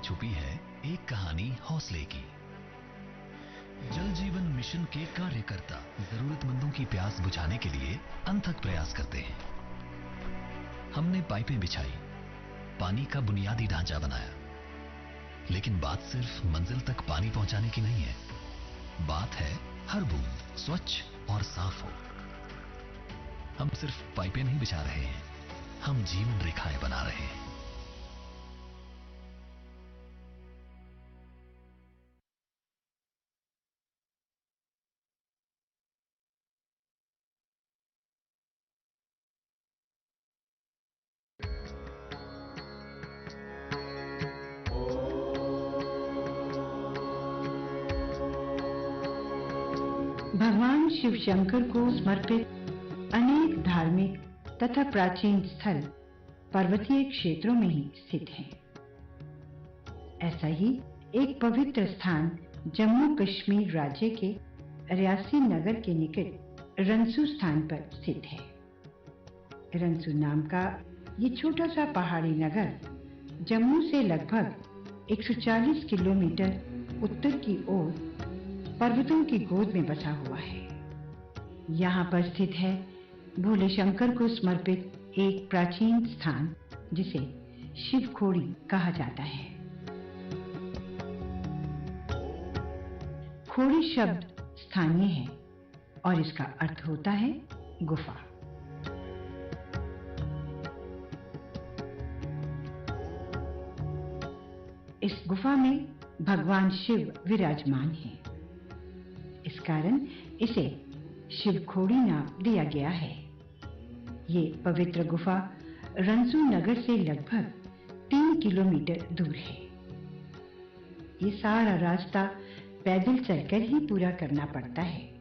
छुपी है एक कहानी हौसले की। जल जीवन मिशन के कार्यकर्ता जरूरतमंदों की प्यास बुझाने के लिए अनथक प्रयास करते हैं। हमने पाइपें बिछाई, पानी का बुनियादी ढांचा बनाया, लेकिन बात सिर्फ मंजिल तक पानी पहुंचाने की नहीं है। बात है हर बूंद स्वच्छ और साफ हो। हम सिर्फ पाइपें नहीं बिछा रहे हैं, हम जीवन रेखाएं बना रहे हैं। भगवान शिव शंकर को समर्पित अनेक धार्मिक तथा प्राचीन स्थल पर्वतीय क्षेत्रों में ही स्थित हैं। ऐसा ही एक पवित्र स्थान जम्मू कश्मीर राज्य के रियासी नगर के निकट रंसू स्थान पर स्थित है। रंसू नाम का ये छोटा सा पहाड़ी नगर जम्मू से लगभग 140 किलोमीटर उत्तर की ओर पर्वतों की गोद में बसा हुआ है। यहाँ पर स्थित है भोले शंकर को समर्पित एक प्राचीन स्थान जिसे शिव खोड़ी कहा जाता है। खोड़ी शब्द स्थानीय है और इसका अर्थ होता है गुफा। इस गुफा में भगवान शिव विराजमान हैं। इस कारण इसे शिव खोड़ी नाम दिया गया है। ये पवित्र गुफा रंसू नगर से लगभग 3 किलोमीटर दूर है। ये सारा रास्ता पैदल चलकर ही पूरा करना पड़ता है।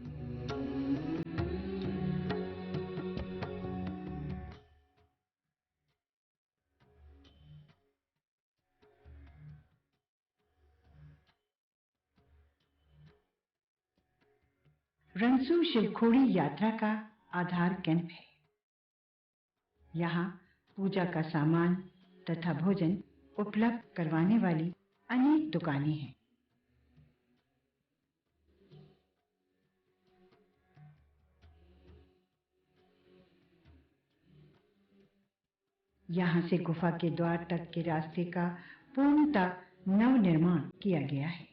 रंसू शिवखोड़ी यात्रा का आधार कैंप है। यहाँ पूजा का सामान तथा भोजन उपलब्ध करवाने वाली अनेक दुकानें हैं। यहाँ से गुफा के द्वार तक के रास्ते का पूर्णतः नवनिर्माण किया गया है।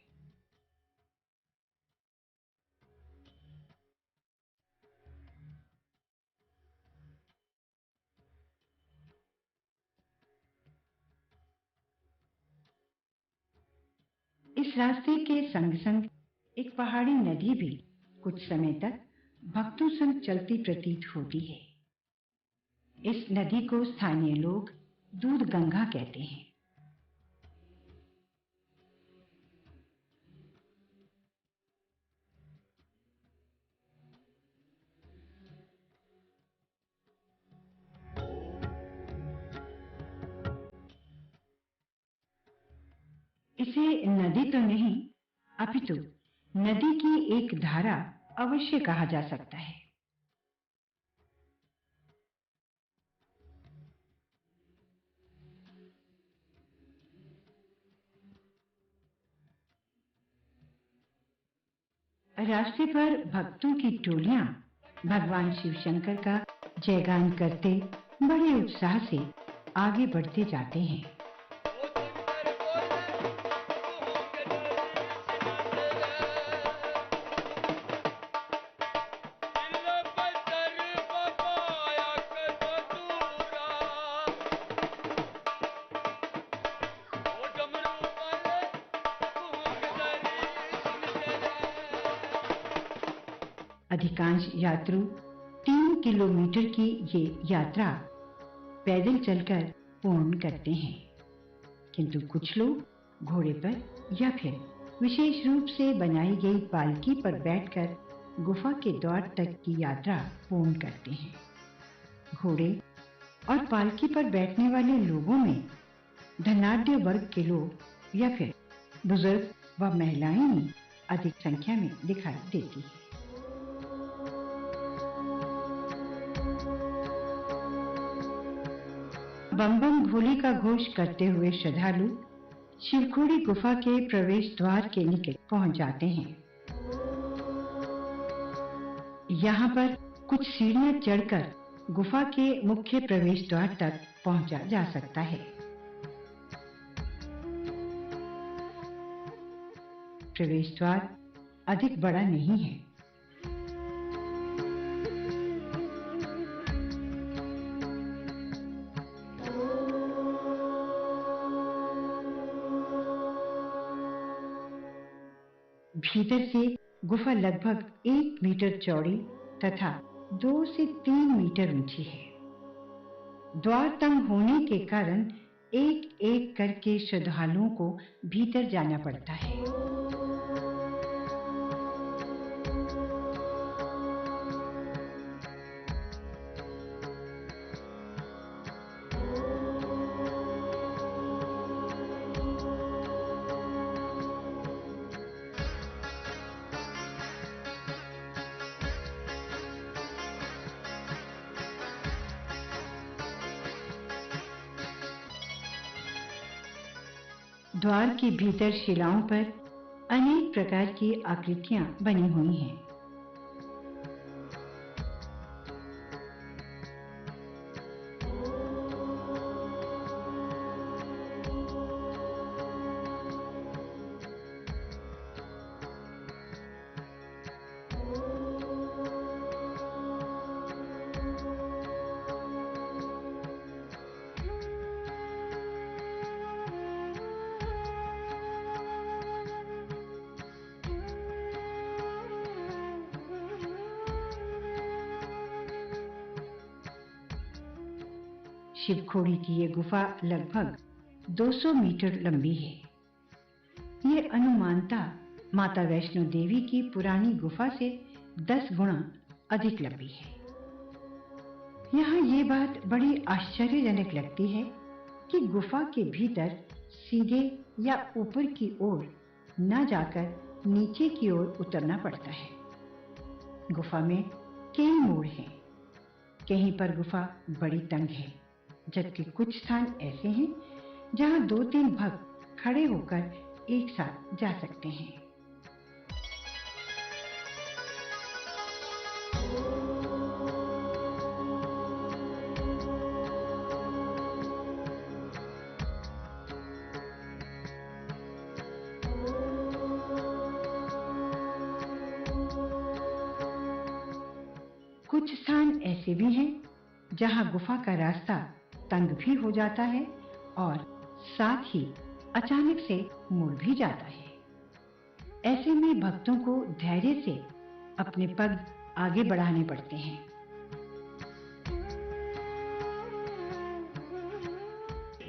इस रास्ते के संग संग एक पहाड़ी नदी भी कुछ समय तक भक्तों संग चलती प्रतीत होती है। इस नदी को स्थानीय लोग दूध गंगा कहते हैं। इसे नदी तो नहीं अपितु नदी की एक धारा अवश्य कहा जा सकता है। रास्ते पर भक्तों की टोलियां भगवान शिव शंकर का जयगान करते बड़े उत्साह से आगे बढ़ते जाते हैं। अधिकांश यात्रु 3 किलोमीटर की ये यात्रा पैदल चलकर पूर्ण करते हैं, किंतु कुछ लोग घोड़े पर या फिर विशेष रूप से बनाई गई पालकी पर बैठकर गुफा के द्वार तक की यात्रा पूर्ण करते हैं। घोड़े और पालकी पर बैठने वाले लोगों में धनाढ्य वर्ग के लोग या फिर बुजुर्ग व महिलाएं ही अधिक संख्या में दिखाई देती है। बम बम भोले का घोष करते हुए श्रद्धालु शिवखोड़ी गुफा के प्रवेश द्वार के निकट पहुंच जाते हैं। यहाँ पर कुछ सीढ़ियां चढ़कर गुफा के मुख्य प्रवेश द्वार तक पहुंचा जा सकता है। प्रवेश द्वार अधिक बड़ा नहीं है। भीतर से गुफा लगभग 1 मीटर चौड़ी तथा 2 से 3 मीटर ऊंची है। द्वार तंग होने के कारण एक एक करके श्रद्धालुओं को भीतर जाना पड़ता है। द्वार के भीतर शिलाओं पर अनेक प्रकार की आकृतियां बनी हुई हैं। शिवखोड़ी की ये गुफा लगभग 200 मीटर लंबी है। ये अनुमानतः माता वैष्णो देवी की पुरानी गुफा से 10 गुना अधिक लंबी है। यहाँ ये बात बड़ी आश्चर्यजनक लगती है कि गुफा के भीतर सीधे या ऊपर की ओर न जाकर नीचे की ओर उतरना पड़ता है। गुफा में कई मोड़ हैं। कहीं पर गुफा बड़ी तंग है, जबकि कुछ स्थान ऐसे हैं जहां 2-3 भक्त खड़े होकर एक साथ जा सकते हैं। कुछ स्थान ऐसे भी हैं जहां गुफा का रास्ता तंग भी हो जाता है और साथ ही अचानक से मुड़ भी जाता है। ऐसे में भक्तों को धैर्य से अपने पग आगे बढ़ाने पड़ते हैं।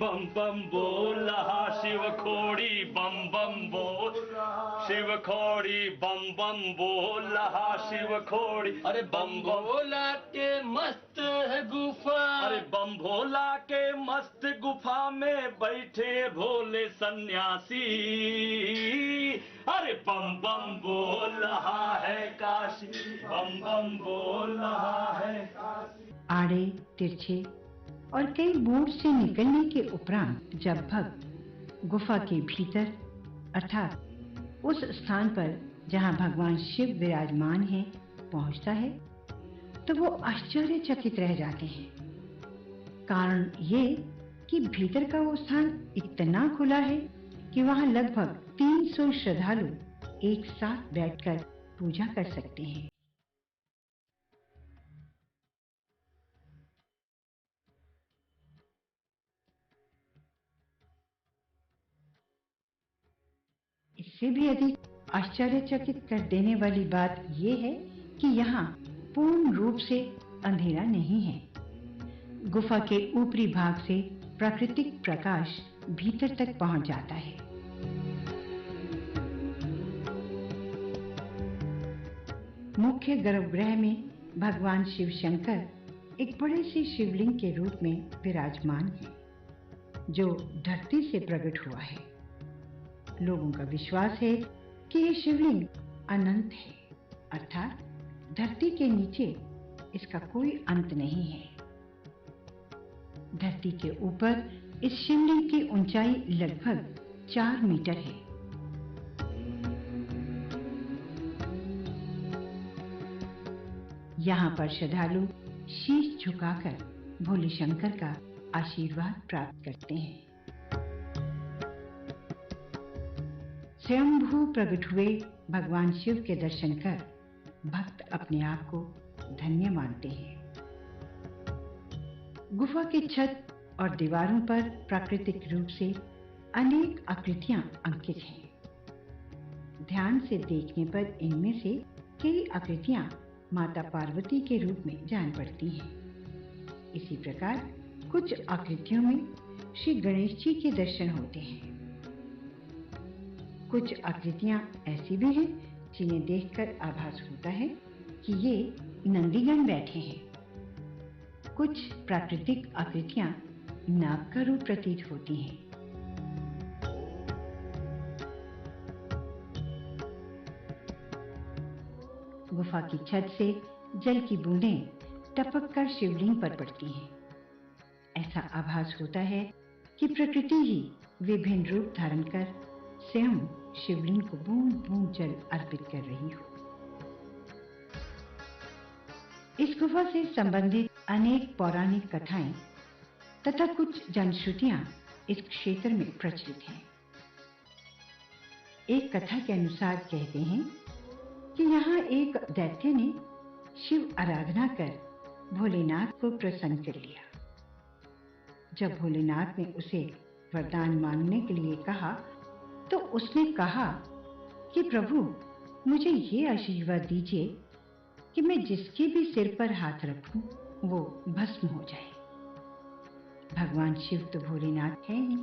बम बम बोल रहा शिवखोड़ी, बम बम बोल शिवखोड़ी, बम बम बोल रहा शिवखोड़ी। अरे बम भोला के मस्त है गुफा, अरे बम भोला के मस्त गुफा में बैठे भोले सन्यासी। अरे बम बम बोल रहा है काशी, बम बम बोल रहा है काशी। आड़े तिरछे और कई मोड़ से निकलने के उपरांत जब भक्त गुफा के भीतर अर्थात उस स्थान पर जहां भगवान शिव विराजमान हैं पहुंचता है तो वो आश्चर्यचकित रह जाते हैं। कारण ये कि भीतर का वो स्थान इतना खुला है कि वहां लगभग 300 श्रद्धालु एक साथ बैठकर पूजा कर सकते हैं। इससे भी अधिक आश्चर्यचकित कर देने वाली बात यह है कि यहाँ पूर्ण रूप से अंधेरा नहीं है। गुफा के ऊपरी भाग से प्राकृतिक प्रकाश भीतर तक पहुंच जाता है। मुख्य गर्भगृह में भगवान शिव शंकर एक बड़े से शिवलिंग के रूप में विराजमान है, जो धरती से प्रकट हुआ है। लोगों का विश्वास है कि ये शिवलिंग अनंत है, अर्थात धरती के नीचे इसका कोई अंत नहीं है। धरती के ऊपर इस शिवलिंग की ऊंचाई लगभग 4 मीटर है। यहाँ पर श्रद्धालु शीश झुकाकर भोले शंकर का आशीर्वाद प्राप्त करते हैं। स्वयंभू प्रकट हुए भगवान शिव के दर्शन कर भक्त अपने आप को धन्य मानते हैं। गुफा की छत और दीवारों पर प्राकृतिक रूप से अनेक आकृतियां अंकित हैं। ध्यान से देखने पर इनमें से कई आकृतियां माता पार्वती के रूप में जान पड़ती हैं। इसी प्रकार कुछ आकृतियों में श्री गणेश जी के दर्शन होते हैं। कुछ आकृतियां ऐसी भी हैं जिन्हें देखकर आभास होता है कि ये नंदीगण बैठे हैं। कुछ प्राकृतिक आकृतियां नाग का रूप प्रतीत होती हैं। गुफा की छत से जल की बूंदें टपक कर शिवलिंग पर पड़ती हैं। ऐसा आभास होता है कि प्रकृति ही विभिन्न रूप धारण कर स्वयं शिवलिंग को बूंद बूंद जल अर्पित कर रही हो। इस गुफा से संबंधित अनेक पौराणिक कथाएं तथा कुछ जनश्रुतियां इस क्षेत्र में प्रचलित हैं। एक कथा के अनुसार कहते हैं कि यहाँ एक दैत्य ने शिव आराधना कर भोलेनाथ को प्रसन्न कर लिया। जब भोलेनाथ ने उसे वरदान मांगने के लिए कहा तो उसने कहा कि प्रभु, मुझे ये आशीर्वाद दीजिए कि मैं जिसके भी सिर पर हाथ रखूं वो भस्म हो जाए। भगवान शिव तो भोलेनाथ है ही।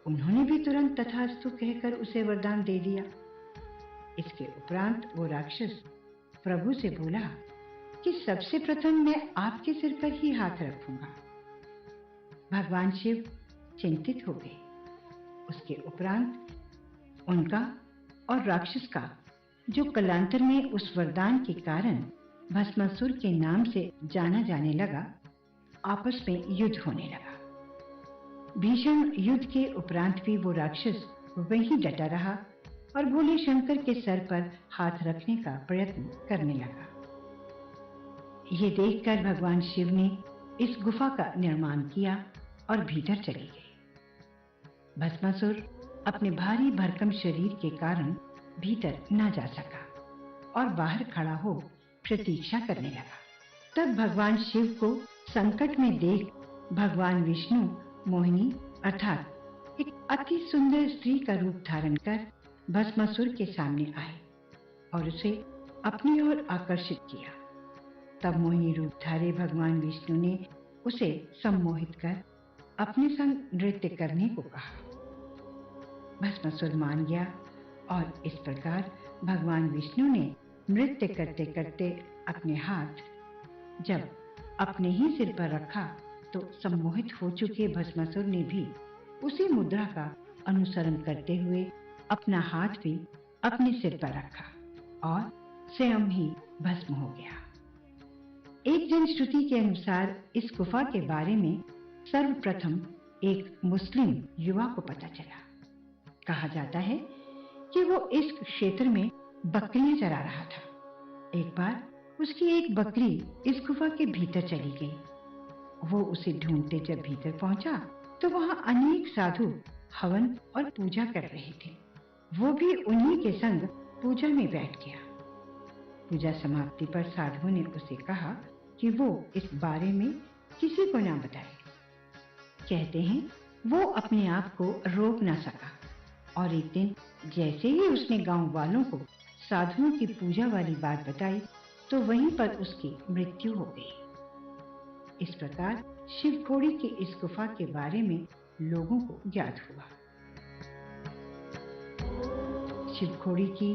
उन्होंने भी तुरंत तथास्तु कहकर उसे वरदान दे दिया। इसके उपरांत वो राक्षस प्रभु से बोला कि सबसे प्रथम मैं आपके सिर पर ही हाथ रखूंगा। भगवान शिव चिंतित हो गए। उसके उपरांत उनका और राक्षस का, जो कालांतर में उस वरदान के कारण भस्मासुर के नाम से जाना जाने लगा, आपस में युद्ध होने लगा। भीषण युद्ध के उपरांत भी वो राक्षस वहीं डटा रहा और भोले शंकर के सर पर हाथ रखने का प्रयत्न करने लगा। ये देखकर भगवान शिव ने इस गुफा का निर्माण किया और भीतर चले गए। भस्मासुर अपने भारी भरकम शरीर के कारण भीतर न जा सका और बाहर खड़ा हो प्रतीक्षा करने लगा। तब भगवान शिव को संकट में देख भगवान विष्णु मोहिनी अर्थात एक अति सुंदर स्त्री का रूप धारण कर भस्मासुर के सामने आए और उसे अपनी ओर आकर्षित किया। तब मोहिनी रूपधारी भगवान विष्णु ने उसे सम्मोहित कर अपने संग नृत्य करने को कहा। भस्मासुर मान गया और इस प्रकार भगवान विष्णु ने नृत्य करते करते अपने हाथ जब अपने ही सिर पर रखा तो सम्मोहित हो चुके भस्मासुर ने भी उसी मुद्रा का अनुसरण करते हुए अपना हाथ भी अपने सिर पर रखा और स्वयं ही भस्म हो गया। एक जनश्रुति के अनुसार इस गुफा के बारे में सर्वप्रथम एक मुस्लिम युवा को पता चला। कहा जाता है कि वो इस क्षेत्र में बकरियां चरा रहा था। एक बार उसकी एक बकरी इस गुफा के भीतर चली गई। वो उसे ढूंढते जब भीतर पहुंचा तो वहां अनेक साधु हवन और पूजा कर रहे थे। वो भी उन्हीं के संग पूजा में बैठ गया। पूजा समाप्ति पर साधुओं ने उसे कहा कि वो इस बारे में किसी को ना बताए। कहते हैं वो अपने आप को रोक ना सका और एक दिन जैसे ही उसने गांव वालों को साधुओं की पूजा वाली बात बताई तो वहीं पर उसकी मृत्यु हो गई। इस प्रकार शिवखोड़ी की इस गुफा के बारे में लोगों को ज्ञात हुआ। शिवखोड़ी की